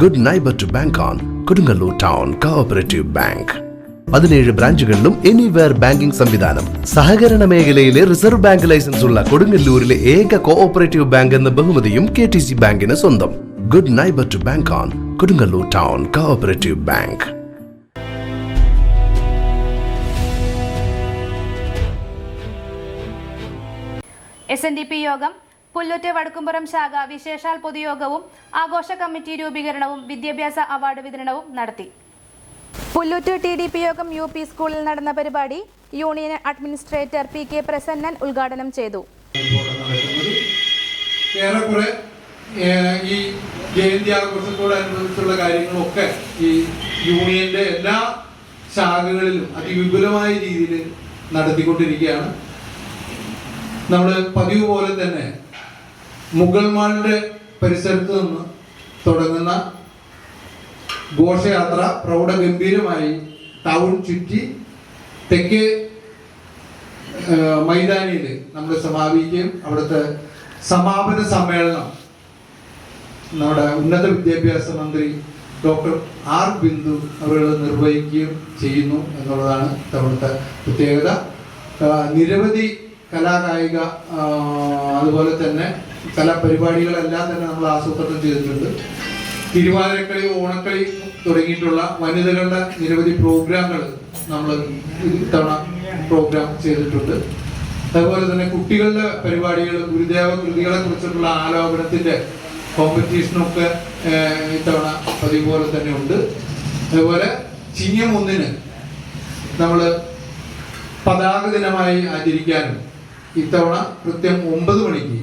Good neighbour to bank on Kodungallur town cooperative bank. 17 ബ്രാഞ്ചുകളിലും anywhere banking സംവിധാനം. സഹകരണ മേഖലയിലെ റിസർവ് ബാങ്ക് ലൈസൻസ് ഉള്ള കൊടുങ്ങല്ലൂരിലെ ഏക കോഓപ്പറേറ്റീവ് ബാങ്ക് എന്ന ബഹുമതിയും KTC ബാങ്കിന് സ്വന്തം. Good neighbour to bank on Kodungallur town cooperative bank. SNDP യോഗം പുല്ലൂറ്റ് വടക്കുംപുറം ശാഖ വിശേഷാൽ പൊതുയോഗവും ആഘോഷ കമ്മിറ്റി രൂപീകരണവും വിദ്യാഭ്യാസ അവാർഡ് വിതരണവും നടത്തി. പുല്ലൂറ്റ് TDP യോഗം UP സ്കൂളിൽ നടന്ന പരിപാടി യൂണിയൻ അഡ്മിനിസ്ട്രേറ്റർ PK പ്രസന്നൻ ഉദ്ഘാടനം ചെയ്തു. ഏറെക്കുറെ ഈ ജയന്തി ആഘോഷത്തോടനുബന്ധിച്ചുള്ള കാര്യങ്ങളൊക്കെ ഈ യൂണിയന്റെ എല്ലാ ശാഖകളിലും അതിവിപുലമായ രീതിയിൽ നടത്തിക്കൊണ്ടിരിക്കുകയാണ്. നമ്മൾ പതിവ് പോലെ തന്നെ മുഗൾമാരുടെ പരിസരത്ത് നിന്ന് തുടങ്ങുന്ന ഘോഷയാത്ര പ്രൗഢഗംഭീരമായി ടൗൺ ചുറ്റി തെക്കേ മൈതാനിയിൽ നമ്മൾ സമാപിക്കുകയും അവിടുത്തെ സമാപന സമ്മേളനം നമ്മുടെ ഉന്നത വിദ്യാഭ്യാസ മന്ത്രി ഡോക്ടർ R. ബിന്ദു അവർ നിർവഹിക്കുകയും ചെയ്യുന്നു എന്നുള്ളതാണ് അവിടുത്തെ പ്രത്യേകത. നിരവധി കലാകായിക അതുപോലെ തന്നെ കലാപരിപാടികളെല്ലാം തന്നെ നമ്മൾ ആസൂത്രണം ചെയ്തിട്ടുണ്ട്. തിരുവാതിരക്കളി, ഓണക്കളി തുടങ്ങിയിട്ടുള്ള വനിതകളുടെ നിരവധി പ്രോഗ്രാമുകൾ നമ്മൾ ഇത്തവണ പ്രോഗ്രാം ചെയ്തിട്ടുണ്ട്. അതുപോലെ തന്നെ കുട്ടികളുടെ പരിപാടികൾ, ഗുരുദേവ കൃതികളെ കുറിച്ചിട്ടുള്ള ആലോചനത്തിന്റെ കോമ്പറ്റീഷനൊക്കെ ഇത്തവണ പതിവ് പോലെ തന്നെ ഉണ്ട്. അതുപോലെ ചിങ്ങം 1 നമ്മൾ പതാക ദിനമായി ആചരിക്കാനും ഇത്തവണ കൃത്യം 9 മണിക്ക്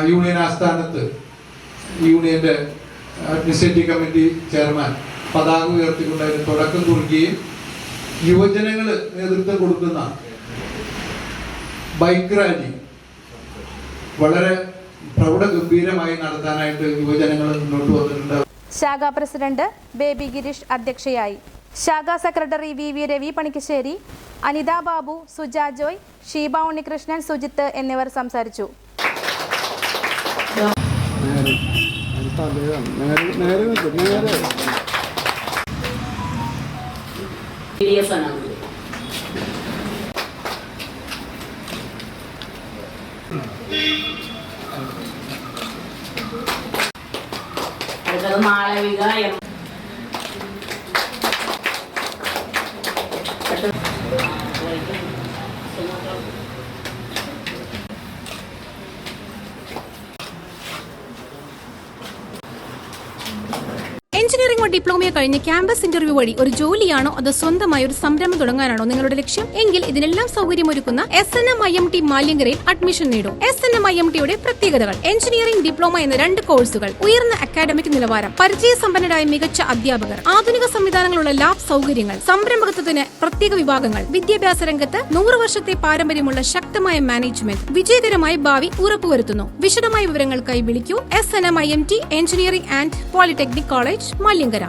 യൂണിയൻ ആസ്ഥാനത്ത് യൂണിയന്റെ അഡ്മിനിസ്ട്രേറ്റീവ് കമ്മിറ്റി ചെയർമാൻ പതാക ഉയർത്തിക്കൊണ്ട് അതിന് തുടക്കം കുറിക്കുകയും യുവജനങ്ങൾ നേതൃത്വം കൊടുക്കുന്ന ബൈക്ക് റാലി വളരെ പ്രൗഢഗംഭീരമായി നടത്താനായിട്ട് യുവജനങ്ങൾ മുന്നോട്ട് വന്നിട്ടുണ്ട്. ശാഖാ പ്രസിഡന്റ് ബേബി ഗിരീഷ് അധ്യക്ഷയായി. ശാഖാ സെക്രട്ടറി VV രവി പണിക്കശ്ശേരി, അനിത ബാബു, സുജ ജോയ്, ഷീബ ഉണ്ണികൃഷ്ണൻ, സുജിത്ത് എന്നിവർ സംസാരിച്ചു. മാളവിക എഞ്ചിനീയറിംഗോ ഡിപ്ലോമയോ കഴിഞ്ഞ് ക്യാമ്പസ് ഇന്റർവ്യൂ വഴി ഒരു ജോലിയാണോ അതോ സ്വന്തമായി ഒരു സംരംഭം തുടങ്ങാനാണോ നിങ്ങളുടെ ലക്ഷ്യം? എങ്കിൽ ഇതിനെല്ലാം സൗകര്യമൊരുക്കുന്ന SNM-IMT മാലിയങ്കരയിൽ അഡ്മിഷൻ നേടും. SNM-IMTയുടെ പ്രത്യേകതകൾ: എഞ്ചിനീയറിംഗ് ഡിപ്ലോമ എന്ന 2 കോഴ്സുകൾ, ഉയർന്ന അക്കാഡമിക് നിലവാരം, പരിചയസമ്പന്നരായ മികച്ച അധ്യാപകർ, ആധുനിക സംവിധാനങ്ങളുള്ള ലാബ് സൗകര്യങ്ങൾ, സംരംഭകത്വത്തിന് പ്രത്യേക വിഭാഗങ്ങൾ, വിദ്യാഭ്യാസ രംഗത്ത് 100 വർഷത്തെ പാരമ്പര്യമുള്ള ശക്തമായ മാനേജ്മെന്റ്, വിജയകരമായ ഭാവി ഉറപ്പുവരുത്തുന്നു. വിശദമായ വിവരങ്ങൾക്കായി വിളിക്കൂ. SNM-IMT engineering and polytechnic college, Maliankara.